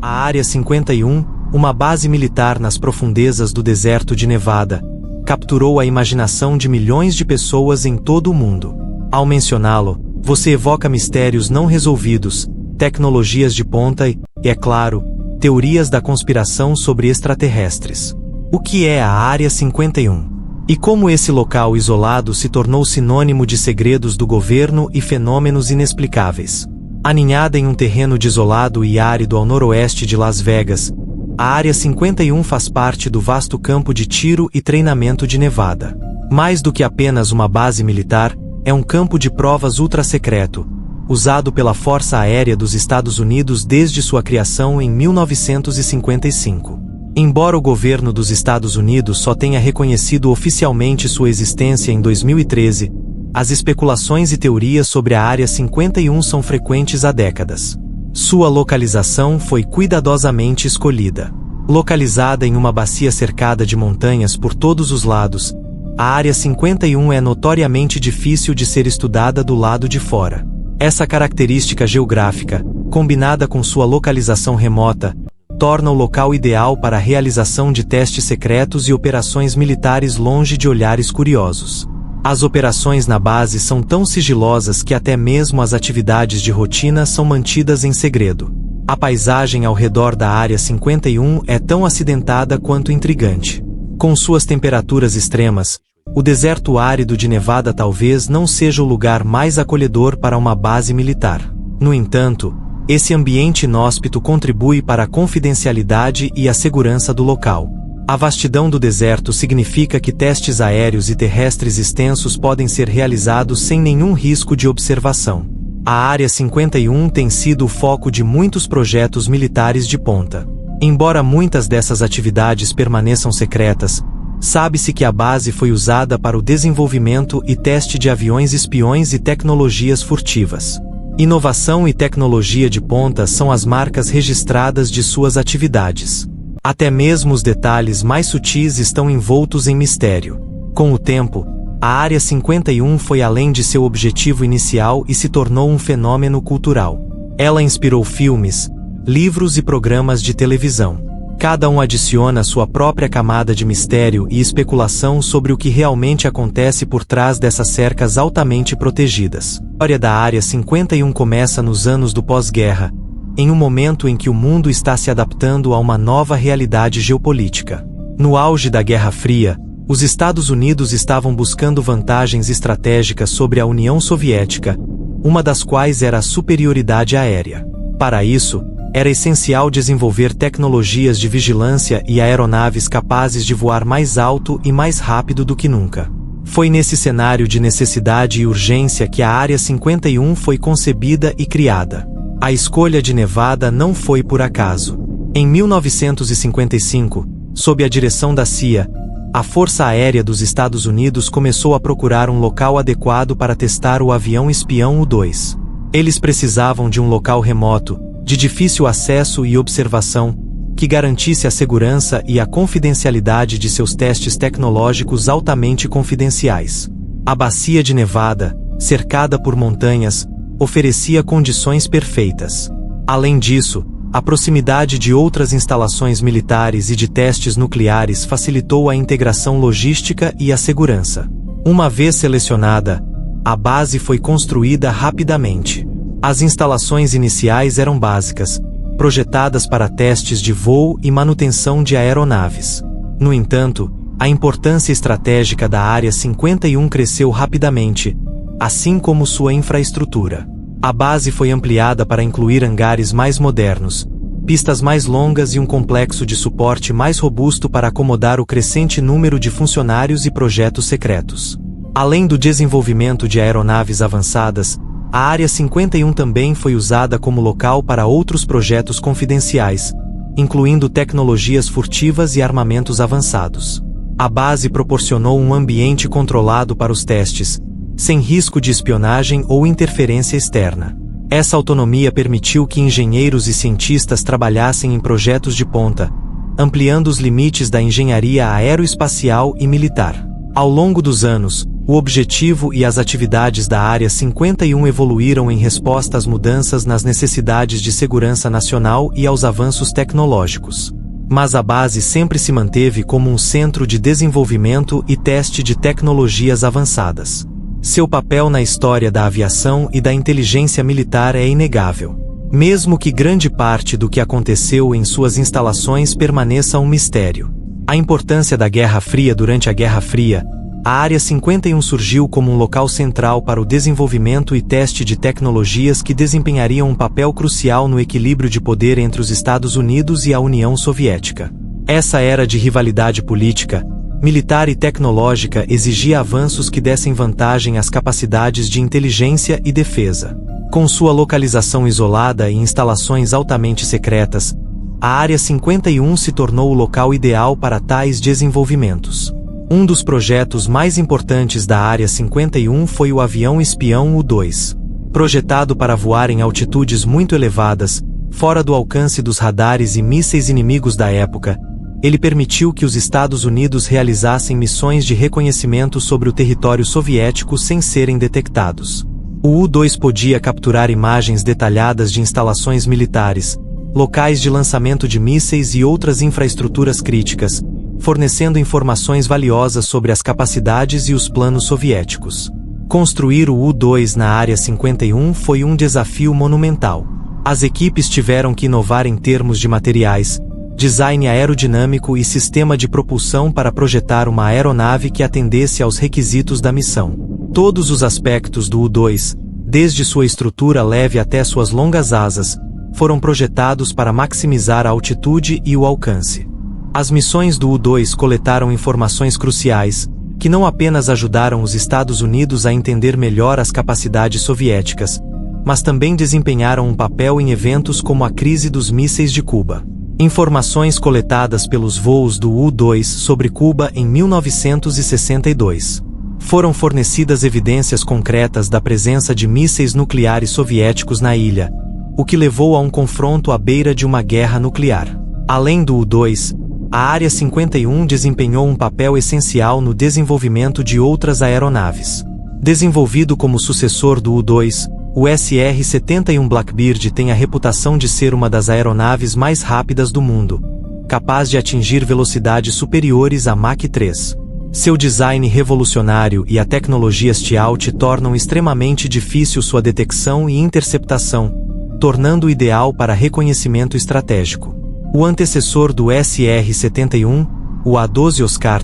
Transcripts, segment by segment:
A Área 51, uma base militar nas profundezas do deserto de Nevada, capturou a imaginação de milhões de pessoas em todo o mundo. Ao mencioná-lo, você evoca mistérios não resolvidos, tecnologias de ponta e, é claro, teorias da conspiração sobre extraterrestres. O que é a Área 51? E como esse local isolado se tornou sinônimo de segredos do governo e fenômenos inexplicáveis? Aninhada em um terreno desolado e árido ao noroeste de Las Vegas, a Área 51 faz parte do vasto campo de tiro e treinamento de Nevada. Mais do que apenas uma base militar, é um campo de provas ultra-secreto, usado pela Força Aérea dos Estados Unidos desde sua criação em 1955. Embora o governo dos Estados Unidos só tenha reconhecido oficialmente sua existência em 2013, as especulações e teorias sobre a Área 51 são frequentes há décadas. Sua localização foi cuidadosamente escolhida. Localizada em uma bacia cercada de montanhas por todos os lados, a Área 51 é notoriamente difícil de ser estudada do lado de fora. Essa característica geográfica, combinada com sua localização remota, torna o local ideal para a realização de testes secretos e operações militares longe de olhares curiosos. As operações na base são tão sigilosas que até mesmo as atividades de rotina são mantidas em segredo. A paisagem ao redor da Área 51 é tão acidentada quanto intrigante. Com suas temperaturas extremas, o deserto árido de Nevada talvez não seja o lugar mais acolhedor para uma base militar. No entanto, esse ambiente inóspito contribui para a confidencialidade e a segurança do local. A vastidão do deserto significa que testes aéreos e terrestres extensos podem ser realizados sem nenhum risco de observação. A Área 51 tem sido o foco de muitos projetos militares de ponta. Embora muitas dessas atividades permaneçam secretas, sabe-se que a base foi usada para o desenvolvimento e teste de aviões espiões e tecnologias furtivas. Inovação e tecnologia de ponta são as marcas registradas de suas atividades. Até mesmo os detalhes mais sutis estão envoltos em mistério. Com o tempo, a Área 51 foi além de seu objetivo inicial e se tornou um fenômeno cultural. Ela inspirou filmes, livros e programas de televisão. Cada um adiciona sua própria camada de mistério e especulação sobre o que realmente acontece por trás dessas cercas altamente protegidas. A história da Área 51 começa nos anos do pós-guerra, em um momento em que o mundo está se adaptando a uma nova realidade geopolítica. No auge da Guerra Fria, os Estados Unidos estavam buscando vantagens estratégicas sobre a União Soviética, uma das quais era a superioridade aérea. Para isso, era essencial desenvolver tecnologias de vigilância e aeronaves capazes de voar mais alto e mais rápido do que nunca. Foi nesse cenário de necessidade e urgência que a Área 51 foi concebida e criada. A escolha de Nevada não foi por acaso. Em 1955, sob a direção da CIA, a Força Aérea dos Estados Unidos começou a procurar um local adequado para testar o avião espião U-2. Eles precisavam de um local remoto, de difícil acesso e observação, que garantisse a segurança e a confidencialidade de seus testes tecnológicos altamente confidenciais. A bacia de Nevada, cercada por montanhas, oferecia condições perfeitas. Além disso, a proximidade de outras instalações militares e de testes nucleares facilitou a integração logística e a segurança. Uma vez selecionada, a base foi construída rapidamente. As instalações iniciais eram básicas, projetadas para testes de voo e manutenção de aeronaves. No entanto, a importância estratégica da Área 51 cresceu rapidamente, assim como sua infraestrutura. A base foi ampliada para incluir hangares mais modernos, pistas mais longas e um complexo de suporte mais robusto para acomodar o crescente número de funcionários e projetos secretos. Além do desenvolvimento de aeronaves avançadas, a Área 51 também foi usada como local para outros projetos confidenciais, incluindo tecnologias furtivas e armamentos avançados. A base proporcionou um ambiente controlado para os testes, sem risco de espionagem ou interferência externa. Essa autonomia permitiu que engenheiros e cientistas trabalhassem em projetos de ponta, ampliando os limites da engenharia aeroespacial e militar. Ao longo dos anos, O objetivo e as atividades da Área 51 evoluíram em resposta às mudanças nas necessidades de segurança nacional e aos avanços tecnológicos. Mas a base sempre se manteve como um centro de desenvolvimento e teste de tecnologias avançadas. Seu papel na história da aviação e da inteligência militar é inegável. Mesmo que grande parte do que aconteceu em suas instalações permaneça um mistério. A importância da Guerra Fria. Durante a Guerra Fria, a Área 51 surgiu como um local central para o desenvolvimento e teste de tecnologias que desempenhariam um papel crucial no equilíbrio de poder entre os Estados Unidos e a União Soviética. Essa era de rivalidade política, militar e tecnológica exigia avanços que dessem vantagem às capacidades de inteligência e defesa. Com sua localização isolada e instalações altamente secretas, a Área 51 se tornou o local ideal para tais desenvolvimentos. Um dos projetos mais importantes da Área 51 foi o avião espião U-2. Projetado para voar em altitudes muito elevadas, fora do alcance dos radares e mísseis inimigos da época, ele permitiu que os Estados Unidos realizassem missões de reconhecimento sobre o território soviético sem serem detectados. O U-2 podia capturar imagens detalhadas de instalações militares, locais de lançamento de mísseis e outras infraestruturas críticas, fornecendo informações valiosas sobre as capacidades e os planos soviéticos. Construir o U-2 na Área 51 foi um desafio monumental. As equipes tiveram que inovar em termos de materiais, design aerodinâmico e sistema de propulsão para projetar uma aeronave que atendesse aos requisitos da missão. Todos os aspectos do U-2, desde sua estrutura leve até suas longas asas, foram projetados para maximizar a altitude e o alcance. As missões do U-2 coletaram informações cruciais, que não apenas ajudaram os Estados Unidos a entender melhor as capacidades soviéticas, mas também desempenharam um papel em eventos como a crise dos mísseis de Cuba. Informações coletadas pelos voos do U-2 sobre Cuba em 1962. Foram fornecidas evidências concretas da presença de mísseis nucleares soviéticos na ilha, o que levou a um confronto à beira de uma guerra nuclear. Além do U-2, a Área 51 desempenhou um papel essencial no desenvolvimento de outras aeronaves. Desenvolvido como sucessor do U-2, o SR-71 Blackbird tem a reputação de ser uma das aeronaves mais rápidas do mundo, capaz de atingir velocidades superiores a Mach 3. Seu design revolucionário e a tecnologia Stealth tornam extremamente difícil sua detecção e interceptação, tornando-o ideal para reconhecimento estratégico. O antecessor do SR-71, o A-12 Oscar,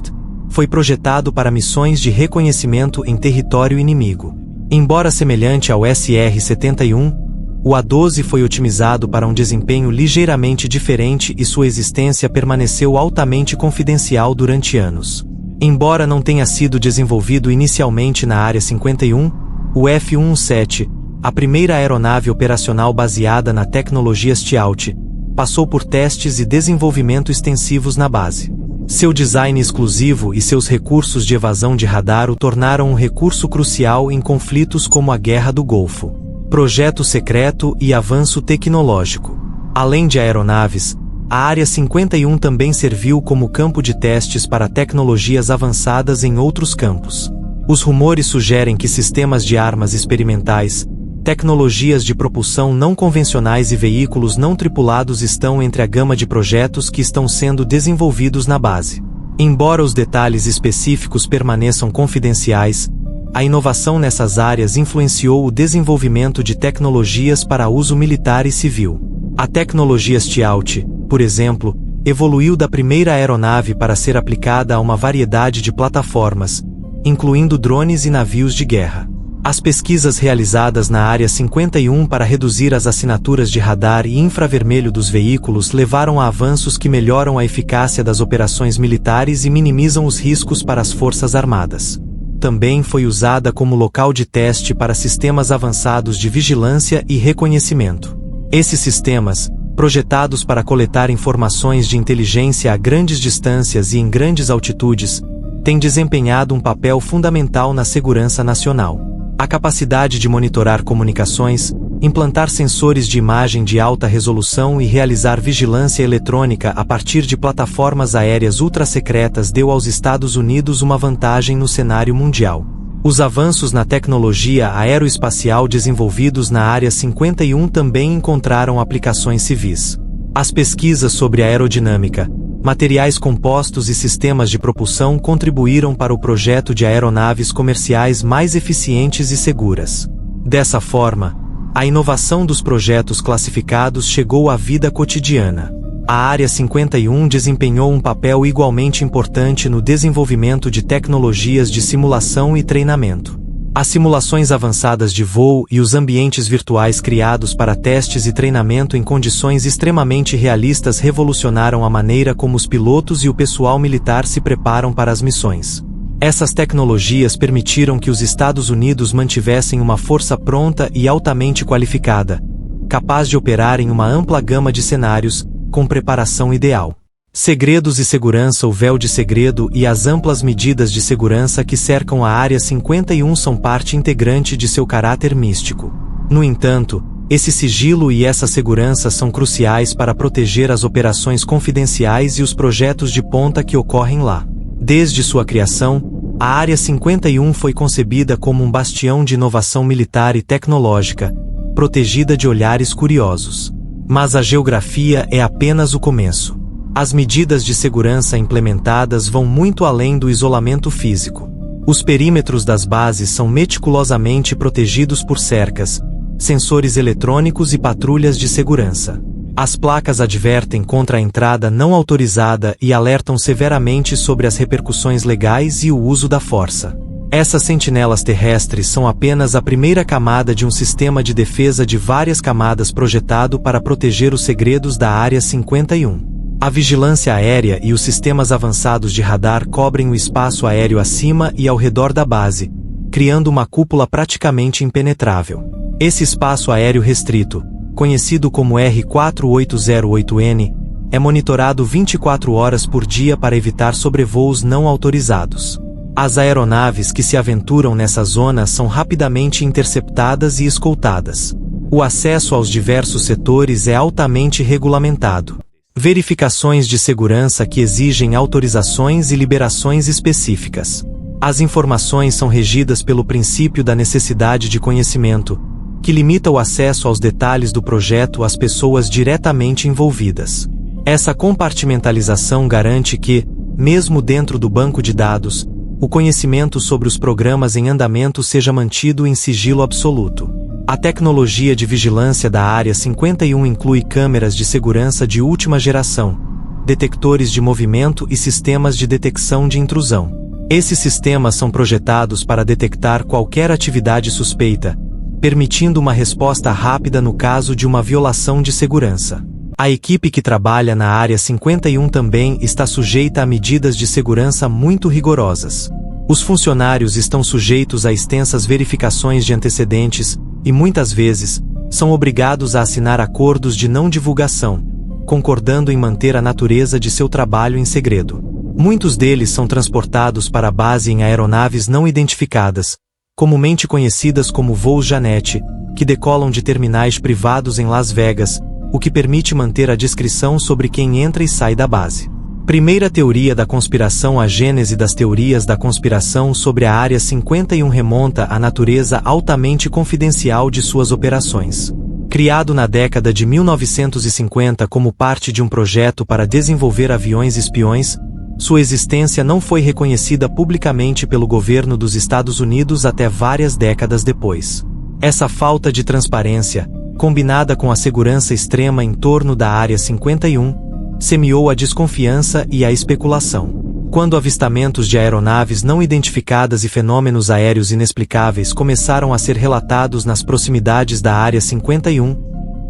foi projetado para missões de reconhecimento em território inimigo. Embora semelhante ao SR-71, o A-12 foi otimizado para um desempenho ligeiramente diferente e sua existência permaneceu altamente confidencial durante anos. Embora não tenha sido desenvolvido inicialmente na Área 51, o F-117, a primeira aeronave operacional baseada na tecnologia Stealth, passou por testes e desenvolvimento extensivos na base. Seu design exclusivo e seus recursos de evasão de radar o tornaram um recurso crucial em conflitos como a Guerra do Golfo. Projeto secreto e avanço tecnológico. Além de aeronaves, a Área 51 também serviu como campo de testes para tecnologias avançadas em outros campos. Os rumores sugerem que sistemas de armas experimentais, tecnologias de propulsão não convencionais e veículos não tripulados estão entre a gama de projetos que estão sendo desenvolvidos na base. Embora os detalhes específicos permaneçam confidenciais, a inovação nessas áreas influenciou o desenvolvimento de tecnologias para uso militar e civil. A tecnologia Stealth, por exemplo, evoluiu da primeira aeronave para ser aplicada a uma variedade de plataformas, incluindo drones e navios de guerra. As pesquisas realizadas na Área 51 para reduzir as assinaturas de radar e infravermelho dos veículos levaram a avanços que melhoram a eficácia das operações militares e minimizam os riscos para as Forças Armadas. Também foi usada como local de teste para sistemas avançados de vigilância e reconhecimento. Esses sistemas, projetados para coletar informações de inteligência a grandes distâncias e em grandes altitudes, têm desempenhado um papel fundamental na segurança nacional. A capacidade de monitorar comunicações, implantar sensores de imagem de alta resolução e realizar vigilância eletrônica a partir de plataformas aéreas ultrasecretas deu aos Estados Unidos uma vantagem no cenário mundial. Os avanços na tecnologia aeroespacial desenvolvidos na Área 51 também encontraram aplicações civis. As pesquisas sobre aerodinâmica, materiais compostos e sistemas de propulsão contribuíram para o projeto de aeronaves comerciais mais eficientes e seguras. Dessa forma, a inovação dos projetos classificados chegou à vida cotidiana. A Área 51 desempenhou um papel igualmente importante no desenvolvimento de tecnologias de simulação e treinamento. As simulações avançadas de voo e os ambientes virtuais criados para testes e treinamento em condições extremamente realistas revolucionaram a maneira como os pilotos e o pessoal militar se preparam para as missões. Essas tecnologias permitiram que os Estados Unidos mantivessem uma força pronta e altamente qualificada, capaz de operar em uma ampla gama de cenários, com preparação ideal. Segredos e segurança. O véu de segredo e as amplas medidas de segurança que cercam a Área 51 são parte integrante de seu caráter místico. No entanto, esse sigilo e essa segurança são cruciais para proteger as operações confidenciais e os projetos de ponta que ocorrem lá. Desde sua criação, a Área 51 foi concebida como um bastião de inovação militar e tecnológica, protegida de olhares curiosos. Mas a geografia é apenas o começo. As medidas de segurança implementadas vão muito além do isolamento físico. Os perímetros das bases são meticulosamente protegidos por cercas, sensores eletrônicos e patrulhas de segurança. As placas advertem contra a entrada não autorizada e alertam severamente sobre as repercussões legais e o uso da força. Essas sentinelas terrestres são apenas a primeira camada de um sistema de defesa de várias camadas projetado para proteger os segredos da Área 51. A vigilância aérea e os sistemas avançados de radar cobrem o espaço aéreo acima e ao redor da base, criando uma cúpula praticamente impenetrável. Esse espaço aéreo restrito, conhecido como R4808N, é monitorado 24 horas por dia para evitar sobrevoos não autorizados. As aeronaves que se aventuram nessa zona são rapidamente interceptadas e escoltadas. O acesso aos diversos setores é altamente regulamentado. Verificações de segurança que exigem autorizações e liberações específicas. As informações são regidas pelo princípio da necessidade de conhecimento, que limita o acesso aos detalhes do projeto às pessoas diretamente envolvidas. Essa compartimentalização garante que, mesmo dentro do banco de dados, o conhecimento sobre os programas em andamento seja mantido em sigilo absoluto. A tecnologia de vigilância da Área 51 inclui câmeras de segurança de última geração, detectores de movimento e sistemas de detecção de intrusão. Esses sistemas são projetados para detectar qualquer atividade suspeita, permitindo uma resposta rápida no caso de uma violação de segurança. A equipe que trabalha na Área 51 também está sujeita a medidas de segurança muito rigorosas. Os funcionários estão sujeitos a extensas verificações de antecedentes e, muitas vezes, são obrigados a assinar acordos de não divulgação, concordando em manter a natureza de seu trabalho em segredo. Muitos deles são transportados para a base em aeronaves não identificadas, comumente conhecidas como voos Janete, que decolam de terminais privados em Las Vegas, o que permite manter a discrição sobre quem entra e sai da base. Primeira teoria da conspiração. A gênese das teorias da conspiração sobre a Área 51 remonta à natureza altamente confidencial de suas operações. Criado na década de 1950 como parte de um projeto para desenvolver aviões espiões, sua existência não foi reconhecida publicamente pelo governo dos Estados Unidos até várias décadas depois. Essa falta de transparência, combinada com a segurança extrema em torno da Área 51, semeou a desconfiança e a especulação. Quando avistamentos de aeronaves não identificadas e fenômenos aéreos inexplicáveis começaram a ser relatados nas proximidades da Área 51,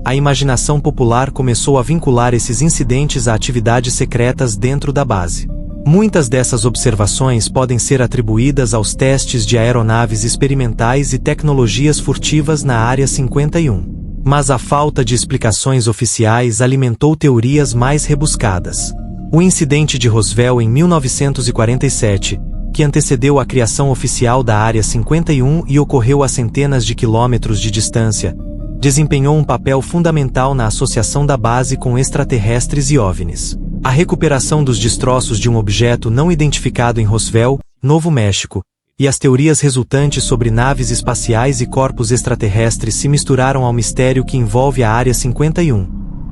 a imaginação popular começou a vincular esses incidentes a atividades secretas dentro da base. Muitas dessas observações podem ser atribuídas aos testes de aeronaves experimentais e tecnologias furtivas na Área 51. Mas a falta de explicações oficiais alimentou teorias mais rebuscadas. O incidente de Roswell em 1947, que antecedeu a criação oficial da Área 51 e ocorreu a centenas de quilômetros de distância, desempenhou um papel fundamental na associação da base com extraterrestres e OVNIs. A recuperação dos destroços de um objeto não identificado em Roswell, Novo México, e as teorias resultantes sobre naves espaciais e corpos extraterrestres se misturaram ao mistério que envolve a Área 51,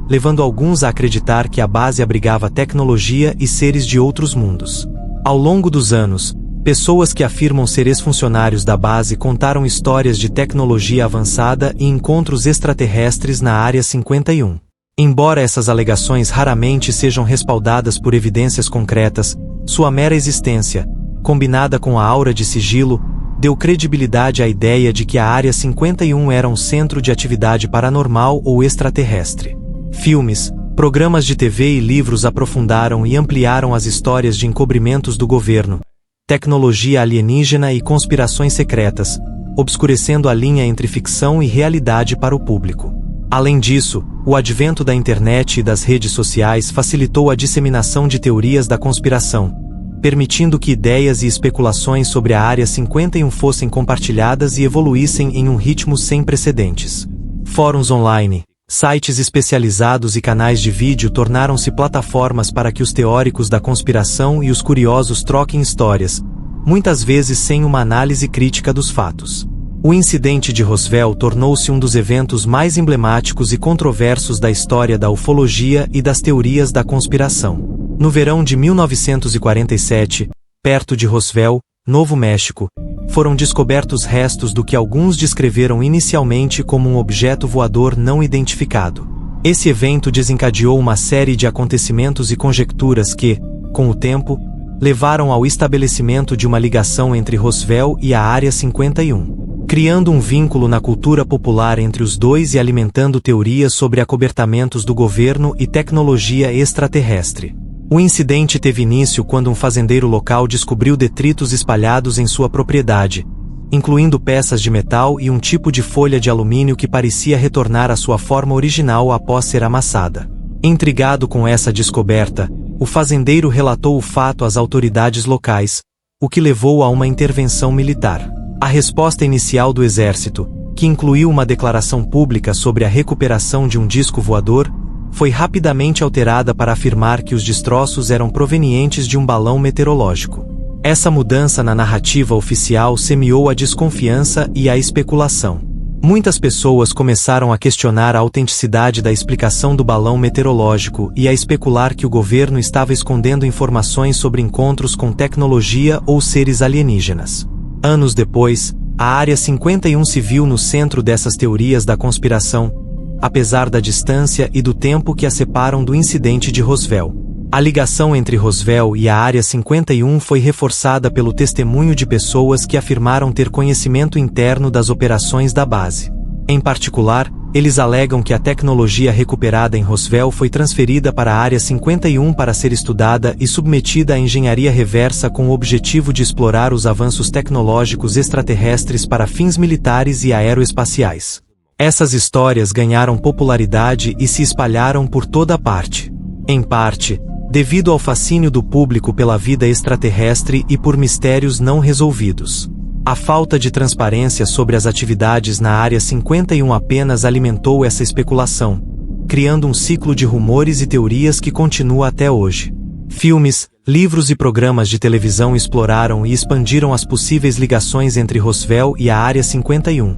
levando alguns a acreditar que a base abrigava tecnologia e seres de outros mundos. Ao longo dos anos, pessoas que afirmam ser ex-funcionários da base contaram histórias de tecnologia avançada e encontros extraterrestres na Área 51. Embora essas alegações raramente sejam respaldadas por evidências concretas, sua mera existência, combinada com a aura de sigilo, deu credibilidade à ideia de que a Área 51 era um centro de atividade paranormal ou extraterrestre. Filmes, programas de TV e livros aprofundaram e ampliaram as histórias de encobrimentos do governo, tecnologia alienígena e conspirações secretas, obscurecendo a linha entre ficção e realidade para o público. Além disso, o advento da internet e das redes sociais facilitou a disseminação de teorias da conspiração, permitindo que ideias e especulações sobre a Área 51 fossem compartilhadas e evoluíssem em um ritmo sem precedentes. Fóruns online, sites especializados e canais de vídeo tornaram-se plataformas para que os teóricos da conspiração e os curiosos troquem histórias, muitas vezes sem uma análise crítica dos fatos. O incidente de Roswell tornou-se um dos eventos mais emblemáticos e controversos da história da ufologia e das teorias da conspiração. No verão de 1947, perto de Roswell, Novo México, foram descobertos restos do que alguns descreveram inicialmente como um objeto voador não identificado. Esse evento desencadeou uma série de acontecimentos e conjecturas que, com o tempo, levaram ao estabelecimento de uma ligação entre Roswell e a Área 51, criando um vínculo na cultura popular entre os dois e alimentando teorias sobre acobertamentos do governo e tecnologia extraterrestre. O incidente teve início quando um fazendeiro local descobriu detritos espalhados em sua propriedade, incluindo peças de metal e um tipo de folha de alumínio que parecia retornar à sua forma original após ser amassada. Intrigado com essa descoberta, o fazendeiro relatou o fato às autoridades locais, o que levou a uma intervenção militar. A resposta inicial do exército, que incluiu uma declaração pública sobre a recuperação de um disco voador, foi rapidamente alterada para afirmar que os destroços eram provenientes de um balão meteorológico. Essa mudança na narrativa oficial semeou a desconfiança e a especulação. Muitas pessoas começaram a questionar a autenticidade da explicação do balão meteorológico e a especular que o governo estava escondendo informações sobre encontros com tecnologia ou seres alienígenas. Anos depois, a Área 51 se viu no centro dessas teorias da conspiração, apesar da distância e do tempo que a separam do incidente de Roswell. A ligação entre Roswell e a Área 51 foi reforçada pelo testemunho de pessoas que afirmaram ter conhecimento interno das operações da base. Em particular, eles alegam que a tecnologia recuperada em Roswell foi transferida para a Área 51 para ser estudada e submetida à engenharia reversa com o objetivo de explorar os avanços tecnológicos extraterrestres para fins militares e aeroespaciais. Essas histórias ganharam popularidade e se espalharam por toda parte. Em parte, devido ao fascínio do público pela vida extraterrestre e por mistérios não resolvidos. A falta de transparência sobre as atividades na Área 51 apenas alimentou essa especulação, criando um ciclo de rumores e teorias que continua até hoje. Filmes, livros e programas de televisão exploraram e expandiram as possíveis ligações entre Roswell e a Área 51,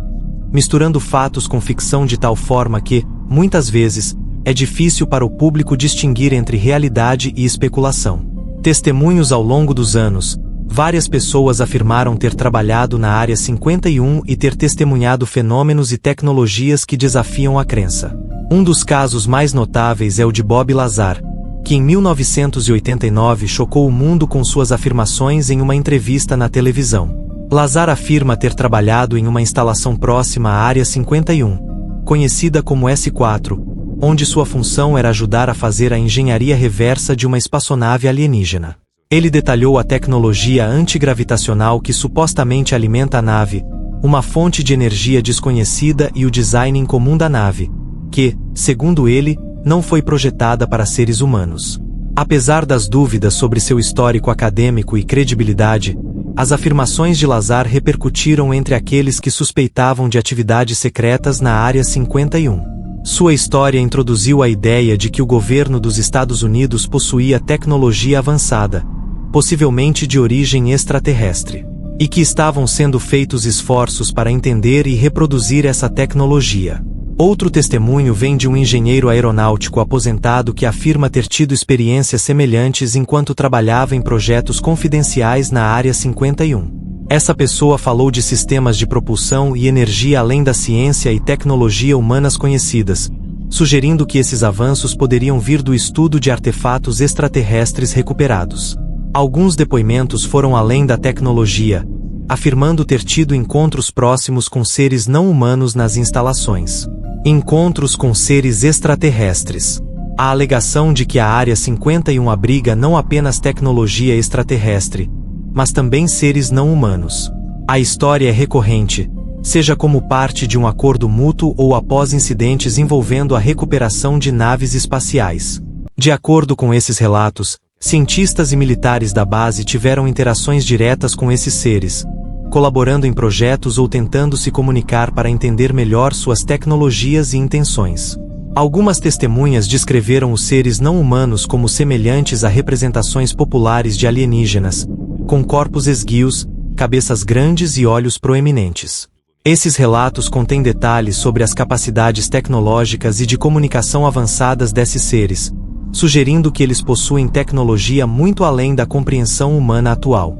misturando fatos com ficção de tal forma que, muitas vezes, é difícil para o público distinguir entre realidade e especulação. Testemunhos ao longo dos anos, várias pessoas afirmaram ter trabalhado na Área 51 e ter testemunhado fenômenos e tecnologias que desafiam a crença. Um dos casos mais notáveis é o de Bob Lazar, que em 1989 chocou o mundo com suas afirmações em uma entrevista na televisão. Lazar afirma ter trabalhado em uma instalação próxima à Área 51, conhecida como S4, onde sua função era ajudar a fazer a engenharia reversa de uma espaçonave alienígena. Ele detalhou a tecnologia antigravitacional que supostamente alimenta a nave, uma fonte de energia desconhecida e o design incomum da nave, que, segundo ele, não foi projetada para seres humanos. Apesar das dúvidas sobre seu histórico acadêmico e credibilidade, as afirmações de Lazar repercutiram entre aqueles que suspeitavam de atividades secretas na Área 51. Sua história introduziu a ideia de que o governo dos Estados Unidos possuía tecnologia avançada, possivelmente de origem extraterrestre. e que estavam sendo feitos esforços para entender e reproduzir essa tecnologia. Outro testemunho vem de um engenheiro aeronáutico aposentado que afirma ter tido experiências semelhantes enquanto trabalhava em projetos confidenciais na Área 51. Essa pessoa falou de sistemas de propulsão e energia além da ciência e tecnologia humanas conhecidas, sugerindo que esses avanços poderiam vir do estudo de artefatos extraterrestres recuperados. Alguns depoimentos foram além da tecnologia, afirmando ter tido encontros próximos com seres não humanos nas instalações. Encontros com seres extraterrestres. A alegação de que a Área 51 abriga não apenas tecnologia extraterrestre, mas também seres não humanos. A história é recorrente, seja como parte de um acordo mútuo ou após incidentes envolvendo a recuperação de naves espaciais. De acordo com esses relatos, cientistas e militares da base tiveram interações diretas com esses seres, colaborando em projetos ou tentando se comunicar para entender melhor suas tecnologias e intenções. Algumas testemunhas descreveram os seres não humanos como semelhantes a representações populares de alienígenas, com corpos esguios, cabeças grandes e olhos proeminentes. Esses relatos contêm detalhes sobre as capacidades tecnológicas e de comunicação avançadas desses seres, sugerindo que eles possuem tecnologia muito além da compreensão humana atual.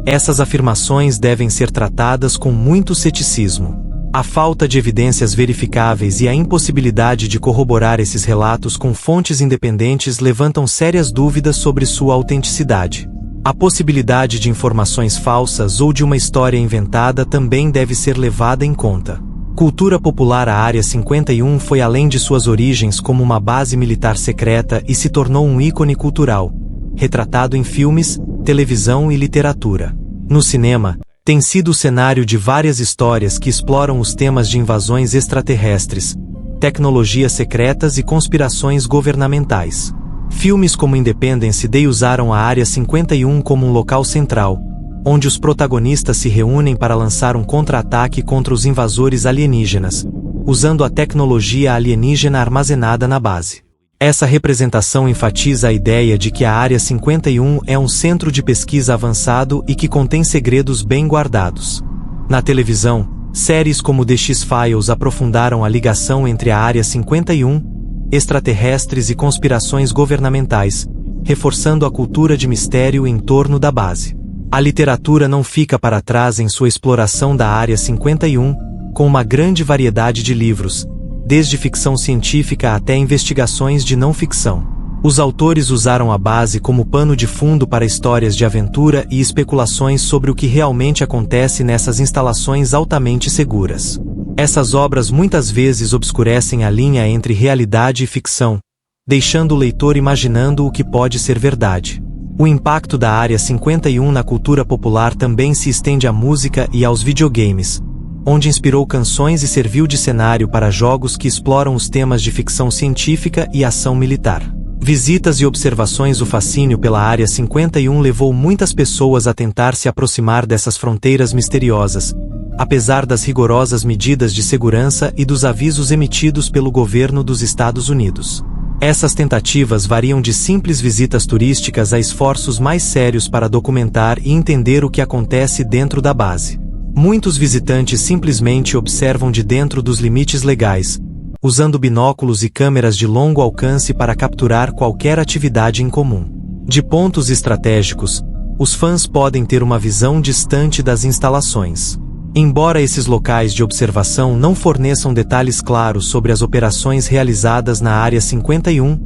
Essas afirmações devem ser tratadas com muito ceticismo. A falta de evidências verificáveis e a impossibilidade de corroborar esses relatos com fontes independentes levantam sérias dúvidas sobre sua autenticidade. A possibilidade de informações falsas ou de uma história inventada também deve ser levada em conta. Cultura popular. A Área 51 foi além de suas origens como uma base militar secreta e se tornou um ícone cultural, retratado em filmes, televisão e literatura. No cinema, tem sido o cenário de várias histórias que exploram os temas de invasões extraterrestres, tecnologias secretas e conspirações governamentais. Filmes como Independence Day usaram a Área 51 como um local central, onde os protagonistas se reúnem para lançar um contra-ataque contra os invasores alienígenas, usando a tecnologia alienígena armazenada na base. Essa representação enfatiza a ideia de que a Área 51 é um centro de pesquisa avançado e que contém segredos bem guardados. Na televisão, séries como The X-Files aprofundaram a ligação entre a Área 51, extraterrestres e conspirações governamentais, reforçando a cultura de mistério em torno da base. A literatura não fica para trás em sua exploração da Área 51, com uma grande variedade de livros, desde ficção científica até investigações de não-ficção. Os autores usaram a base como pano de fundo para histórias de aventura e especulações sobre o que realmente acontece nessas instalações altamente seguras. Essas obras muitas vezes obscurecem a linha entre realidade e ficção, deixando o leitor imaginando o que pode ser verdade. O impacto da Área 51 na cultura popular também se estende à música e aos videogames, onde inspirou canções e serviu de cenário para jogos que exploram os temas de ficção científica e ação militar. Visitas e observações. O fascínio pela Área 51 levou muitas pessoas a tentar se aproximar dessas fronteiras misteriosas, apesar das rigorosas medidas de segurança e dos avisos emitidos pelo governo dos Estados Unidos. Essas tentativas variam de simples visitas turísticas a esforços mais sérios para documentar e entender o que acontece dentro da base. Muitos visitantes simplesmente observam de dentro dos limites legais, usando binóculos e câmeras de longo alcance para capturar qualquer atividade incomum. De pontos estratégicos, os fãs podem ter uma visão distante das instalações. Embora esses locais de observação não forneçam detalhes claros sobre as operações realizadas na Área 51,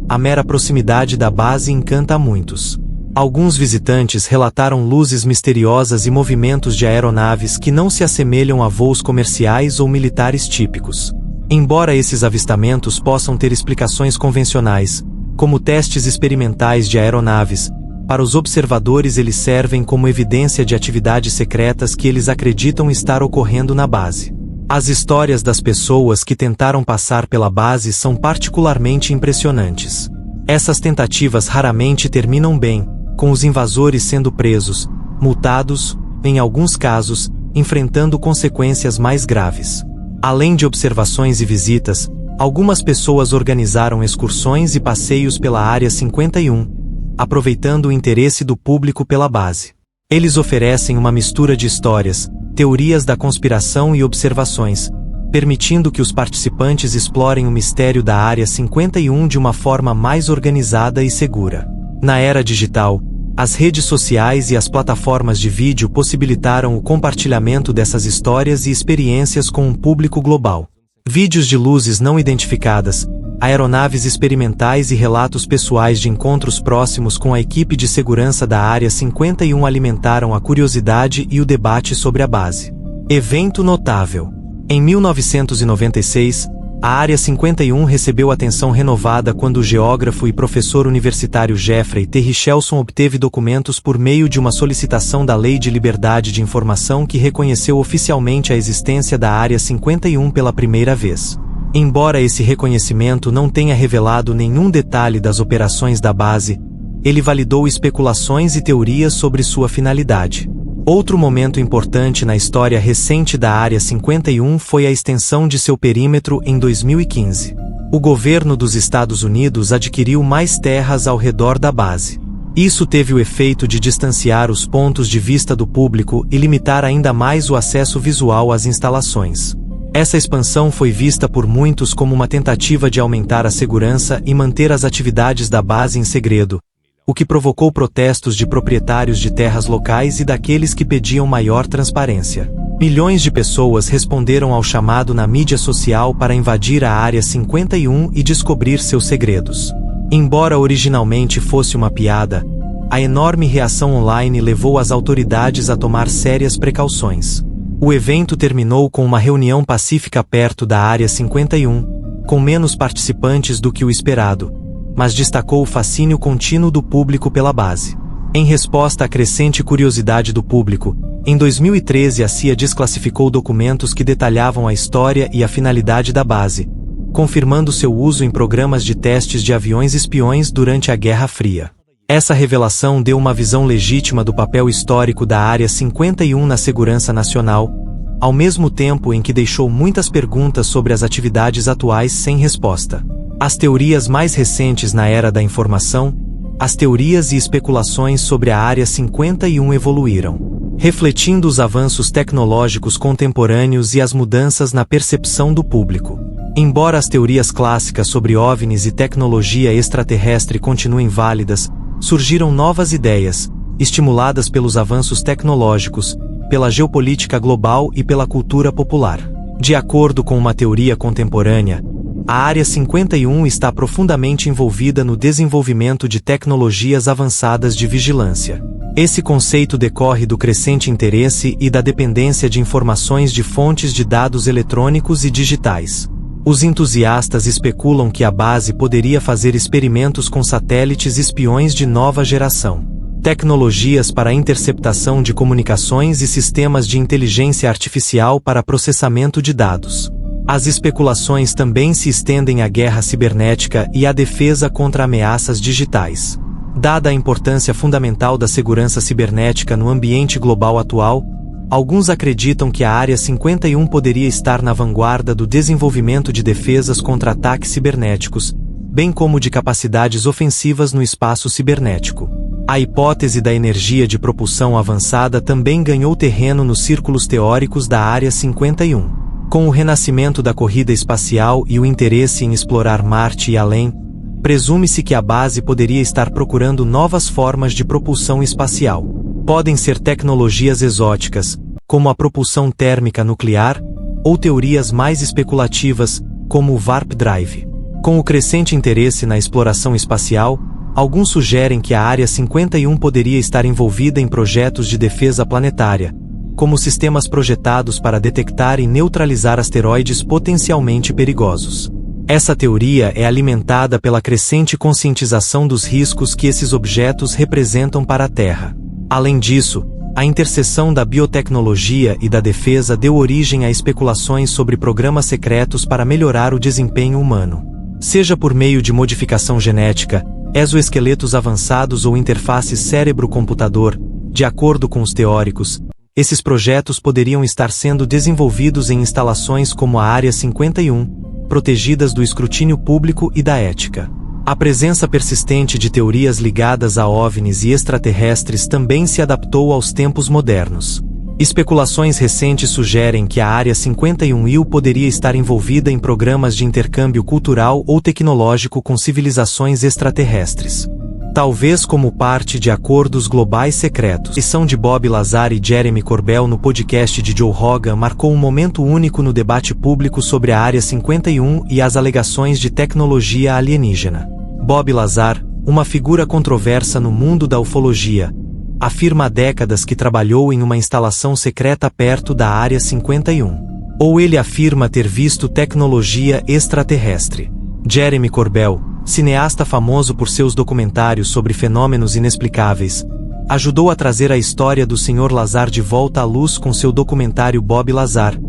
a mera proximidade da base encanta a muitos. Alguns visitantes relataram luzes misteriosas e movimentos de aeronaves que não se assemelham a voos comerciais ou militares típicos. Embora esses avistamentos possam ter explicações convencionais, como testes experimentais de aeronaves, para os observadores eles servem como evidência de atividades secretas que eles acreditam estar ocorrendo na base. As histórias das pessoas que tentaram passar pela base são particularmente impressionantes. Essas tentativas raramente terminam bem, com os invasores sendo presos, multados, em alguns casos, enfrentando consequências mais graves. Além de observações e visitas, algumas pessoas organizaram excursões e passeios pela Área 51, aproveitando o interesse do público pela base. Eles oferecem uma mistura de histórias, teorias da conspiração e observações, permitindo que os participantes explorem o mistério da Área 51 de uma forma mais organizada e segura. Na era digital, as redes sociais e as plataformas de vídeo possibilitaram o compartilhamento dessas histórias e experiências com um público global. Vídeos de luzes não identificadas, aeronaves experimentais e relatos pessoais de encontros próximos com a equipe de segurança da Área 51 alimentaram a curiosidade e o debate sobre a base. Evento notável. Em 1996, a Área 51 recebeu atenção renovada quando o geógrafo e professor universitário Jeffrey T. Richelson obteve documentos por meio de uma solicitação da Lei de Liberdade de Informação que reconheceu oficialmente a existência da Área 51 pela primeira vez. Embora esse reconhecimento não tenha revelado nenhum detalhe das operações da base, ele validou especulações e teorias sobre sua finalidade. Outro momento importante na história recente da Área 51 foi a extensão de seu perímetro em 2015. O governo dos Estados Unidos adquiriu mais terras ao redor da base. Isso teve o efeito de distanciar os pontos de vista do público e limitar ainda mais o acesso visual às instalações. Essa expansão foi vista por muitos como uma tentativa de aumentar a segurança e manter as atividades da base em segredo, o que provocou protestos de proprietários de terras locais e daqueles que pediam maior transparência. Milhões de pessoas responderam ao chamado na mídia social para invadir a Área 51 e descobrir seus segredos. Embora originalmente fosse uma piada, a enorme reação online levou as autoridades a tomar sérias precauções. O evento terminou com uma reunião pacífica perto da Área 51, com menos participantes do que o esperado, mas destacou o fascínio contínuo do público pela base. Em resposta à crescente curiosidade do público, em 2013 a CIA desclassificou documentos que detalhavam a história e a finalidade da base, confirmando seu uso em programas de testes de aviões espiões durante a Guerra Fria. Essa revelação deu uma visão legítima do papel histórico da Área 51 na segurança nacional, ao mesmo tempo em que deixou muitas perguntas sobre as atividades atuais sem resposta. As teorias mais recentes na era da informação, as teorias e especulações sobre a Área 51 evoluíram, refletindo os avanços tecnológicos contemporâneos e as mudanças na percepção do público. Embora as teorias clássicas sobre OVNIs e tecnologia extraterrestre continuem válidas, surgiram novas ideias, estimuladas pelos avanços tecnológicos, pela geopolítica global e pela cultura popular. De acordo com uma teoria contemporânea, a Área 51 está profundamente envolvida no desenvolvimento de tecnologias avançadas de vigilância. Esse conceito decorre do crescente interesse e da dependência de informações de fontes de dados eletrônicos e digitais. Os entusiastas especulam que a base poderia fazer experimentos com satélites espiões de nova geração, tecnologias para interceptação de comunicações e sistemas de inteligência artificial para processamento de dados. As especulações também se estendem à guerra cibernética e à defesa contra ameaças digitais. Dada a importância fundamental da segurança cibernética no ambiente global atual, alguns acreditam que a Área 51 poderia estar na vanguarda do desenvolvimento de defesas contra ataques cibernéticos, bem como de capacidades ofensivas no espaço cibernético. A hipótese da energia de propulsão avançada também ganhou terreno nos círculos teóricos da Área 51. Com o renascimento da corrida espacial e o interesse em explorar Marte e além, presume-se que a base poderia estar procurando novas formas de propulsão espacial. Podem ser tecnologias exóticas, como a propulsão térmica nuclear, ou teorias mais especulativas, como o Warp Drive. Com o crescente interesse na exploração espacial, alguns sugerem que a Área 51 poderia estar envolvida em projetos de defesa planetária, como sistemas projetados para detectar e neutralizar asteroides potencialmente perigosos. Essa teoria é alimentada pela crescente conscientização dos riscos que esses objetos representam para a Terra. Além disso, a interseção da biotecnologia e da defesa deu origem a especulações sobre programas secretos para melhorar o desempenho humano. Seja por meio de modificação genética, exoesqueletos avançados ou interfaces cérebro-computador, de acordo com os teóricos, esses projetos poderiam estar sendo desenvolvidos em instalações como a Área 51, protegidas do escrutínio público e da ética. A presença persistente de teorias ligadas a OVNIs e extraterrestres também se adaptou aos tempos modernos. Especulações recentes sugerem que a Área 51 poderia estar envolvida em programas de intercâmbio cultural ou tecnológico com civilizações extraterrestres. Talvez como parte de acordos globais secretos. A lição de Bob Lazar e Jeremy Corbell no podcast de Joe Rogan marcou um momento único no debate público sobre a Área 51 e as alegações de tecnologia alienígena. Bob Lazar, uma figura controversa no mundo da ufologia, afirma há décadas que trabalhou em uma instalação secreta perto da Área 51. Ou ele afirma ter visto tecnologia extraterrestre. Jeremy Corbell, cineasta famoso por seus documentários sobre fenômenos inexplicáveis, ajudou a trazer a história do Sr. Lazar de volta à luz com seu documentário Bob Lazar,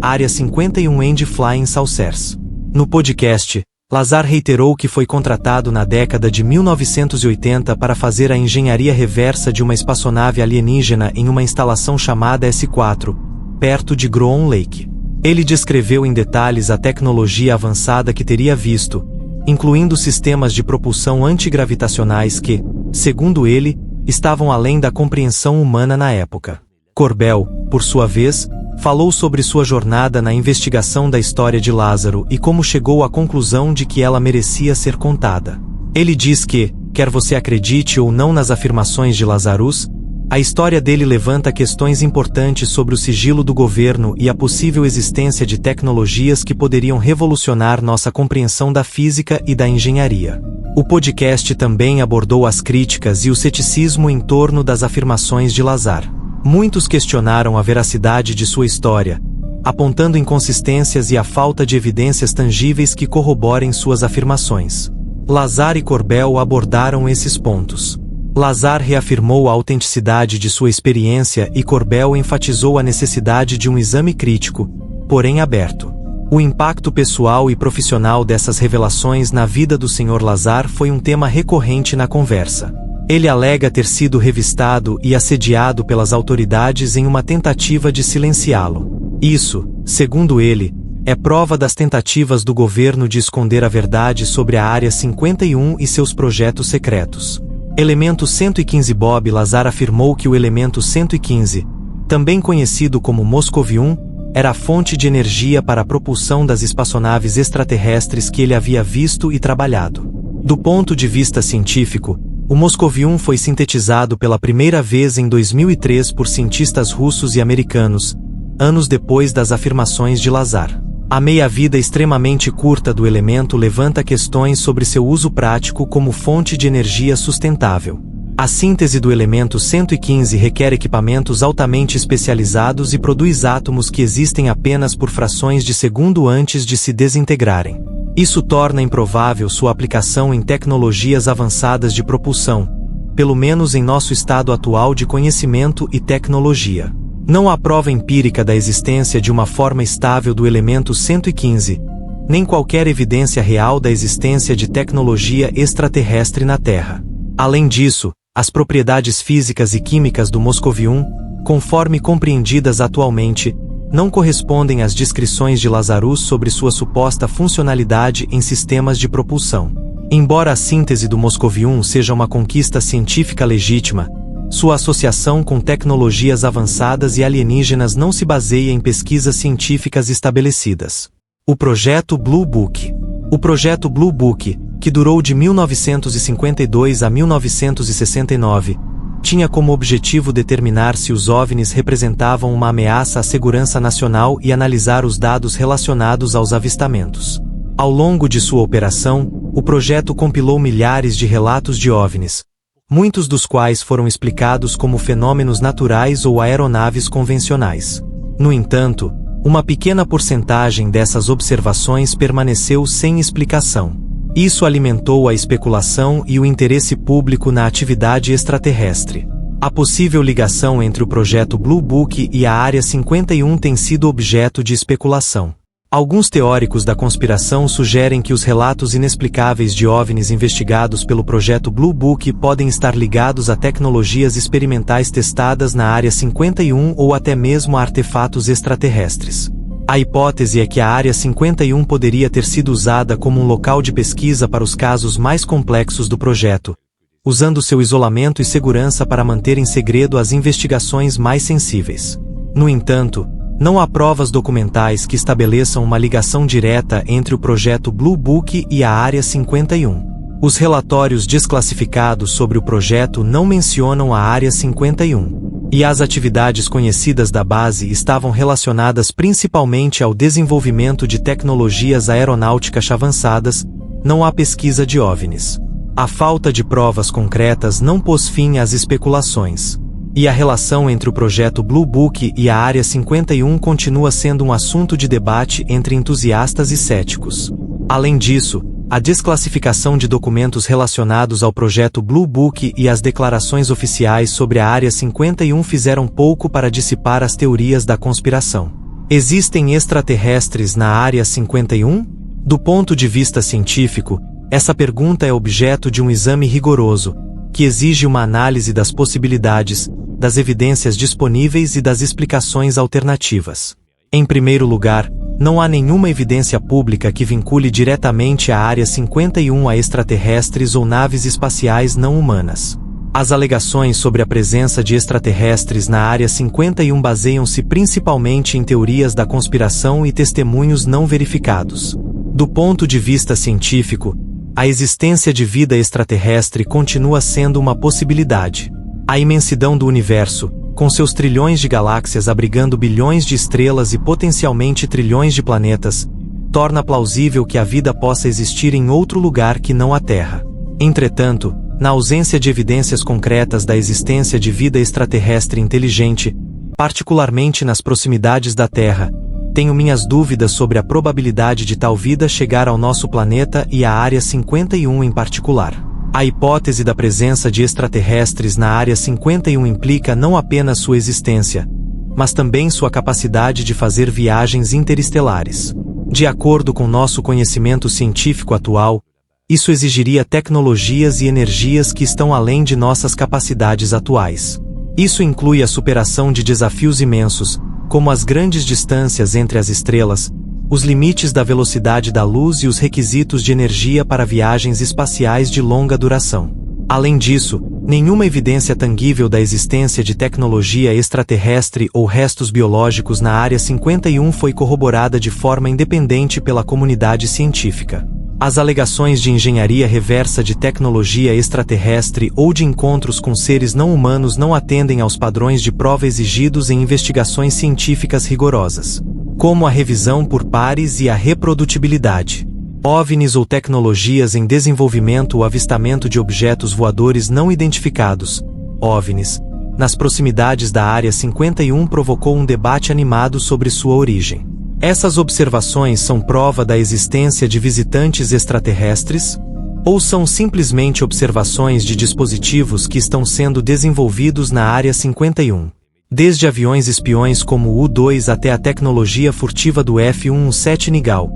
Área 51 and Flying Saucers. No podcast, Lazar reiterou que foi contratado na década de 1980 para fazer a engenharia reversa de uma espaçonave alienígena em uma instalação chamada S4, perto de Groom Lake. Ele descreveu em detalhes a tecnologia avançada que teria visto, incluindo sistemas de propulsão antigravitacionais que, segundo ele, estavam além da compreensão humana na época. Corbell, por sua vez, falou sobre sua jornada na investigação da história de Lázaro e como chegou à conclusão de que ela merecia ser contada. Ele diz que, quer você acredite ou não nas afirmações de Lazarus, a história dele levanta questões importantes sobre o sigilo do governo e a possível existência de tecnologias que poderiam revolucionar nossa compreensão da física e da engenharia. O podcast também abordou as críticas e o ceticismo em torno das afirmações de Lazar. Muitos questionaram a veracidade de sua história, apontando inconsistências e a falta de evidências tangíveis que corroborem suas afirmações. Lazar e Corbell abordaram esses pontos. Lazar reafirmou a autenticidade de sua experiência e Corbell enfatizou a necessidade de um exame crítico, porém aberto. O impacto pessoal e profissional dessas revelações na vida do Sr. Lazar foi um tema recorrente na conversa. Ele alega ter sido revistado e assediado pelas autoridades em uma tentativa de silenciá-lo. Isso, segundo ele, é prova das tentativas do governo de esconder a verdade sobre a Área 51 e seus projetos secretos. Elemento 115. Bob Lazar afirmou que o elemento 115, também conhecido como Moscovium, era a fonte de energia para a propulsão das espaçonaves extraterrestres que ele havia visto e trabalhado. Do ponto de vista científico, o Moscovium foi sintetizado pela primeira vez em 2003 por cientistas russos e americanos, anos depois das afirmações de Lazar. A meia-vida extremamente curta do elemento levanta questões sobre seu uso prático como fonte de energia sustentável. A síntese do elemento 115 requer equipamentos altamente especializados e produz átomos que existem apenas por frações de segundo antes de se desintegrarem. Isso torna improvável sua aplicação em tecnologias avançadas de propulsão, pelo menos em nosso estado atual de conhecimento e tecnologia. Não há prova empírica da existência de uma forma estável do elemento 115, nem qualquer evidência real da existência de tecnologia extraterrestre na Terra. Além disso, as propriedades físicas e químicas do Moscovium, conforme compreendidas atualmente, não correspondem às descrições de Lazarus sobre sua suposta funcionalidade em sistemas de propulsão. Embora a síntese do Moscovium seja uma conquista científica legítima, sua associação com tecnologias avançadas e alienígenas não se baseia em pesquisas científicas estabelecidas. O Projeto Blue Book. O Projeto Blue Book, que durou de 1952 a 1969, tinha como objetivo determinar se os OVNIs representavam uma ameaça à segurança nacional e analisar os dados relacionados aos avistamentos. Ao longo de sua operação, o projeto compilou milhares de relatos de OVNIs, muitos dos quais foram explicados como fenômenos naturais ou aeronaves convencionais. No entanto, uma pequena porcentagem dessas observações permaneceu sem explicação. Isso alimentou a especulação e o interesse público na atividade extraterrestre. A possível ligação entre o projeto Blue Book e a Área 51 tem sido objeto de especulação. Alguns teóricos da conspiração sugerem que os relatos inexplicáveis de OVNIs investigados pelo projeto Blue Book podem estar ligados a tecnologias experimentais testadas na Área 51 ou até mesmo a artefatos extraterrestres. A hipótese é que a Área 51 poderia ter sido usada como um local de pesquisa para os casos mais complexos do projeto, usando seu isolamento e segurança para manter em segredo as investigações mais sensíveis. No entanto, não há provas documentais que estabeleçam uma ligação direta entre o projeto Blue Book e a Área 51. Os relatórios desclassificados sobre o projeto não mencionam a Área 51, e as atividades conhecidas da base estavam relacionadas principalmente ao desenvolvimento de tecnologias aeronáuticas avançadas, não à pesquisa de OVNIs. A falta de provas concretas não pôs fim às especulações. E a relação entre o projeto Blue Book e a Área 51 continua sendo um assunto de debate entre entusiastas e céticos. Além disso, a desclassificação de documentos relacionados ao projeto Blue Book e as declarações oficiais sobre a Área 51 fizeram pouco para dissipar as teorias da conspiração. Existem extraterrestres na Área 51? Do ponto de vista científico, essa pergunta é objeto de um exame rigoroso, que exige uma análise das possibilidades, das evidências disponíveis e das explicações alternativas. Em primeiro lugar, não há nenhuma evidência pública que vincule diretamente a Área 51 a extraterrestres ou naves espaciais não humanas. As alegações sobre a presença de extraterrestres na Área 51 baseiam-se principalmente em teorias da conspiração e testemunhos não verificados. Do ponto de vista científico, a existência de vida extraterrestre continua sendo uma possibilidade. A imensidão do universo, com seus trilhões de galáxias abrigando bilhões de estrelas e potencialmente trilhões de planetas, torna plausível que a vida possa existir em outro lugar que não a Terra. Entretanto, na ausência de evidências concretas da existência de vida extraterrestre inteligente, particularmente nas proximidades da Terra, tenho minhas dúvidas sobre a probabilidade de tal vida chegar ao nosso planeta e à Área 51 em particular. A hipótese da presença de extraterrestres na Área 51 implica não apenas sua existência, mas também sua capacidade de fazer viagens interestelares. De acordo com nosso conhecimento científico atual, isso exigiria tecnologias e energias que estão além de nossas capacidades atuais. Isso inclui a superação de desafios imensos, como as grandes distâncias entre as estrelas, os limites da velocidade da luz e os requisitos de energia para viagens espaciais de longa duração. Além disso, nenhuma evidência tangível da existência de tecnologia extraterrestre ou restos biológicos na Área 51 foi corroborada de forma independente pela comunidade científica. As alegações de engenharia reversa de tecnologia extraterrestre ou de encontros com seres não humanos não atendem aos padrões de prova exigidos em investigações científicas rigorosas, como a revisão por pares e a reprodutibilidade. OVNIs ou tecnologias em desenvolvimento ou avistamento de objetos voadores não identificados, OVNIs, nas proximidades da Área 51 provocou um debate animado sobre sua origem. Essas observações são prova da existência de visitantes extraterrestres? Ou são simplesmente observações de dispositivos que estão sendo desenvolvidos na Área 51? Desde aviões espiões como o U-2 até a tecnologia furtiva do F-117 Nigal,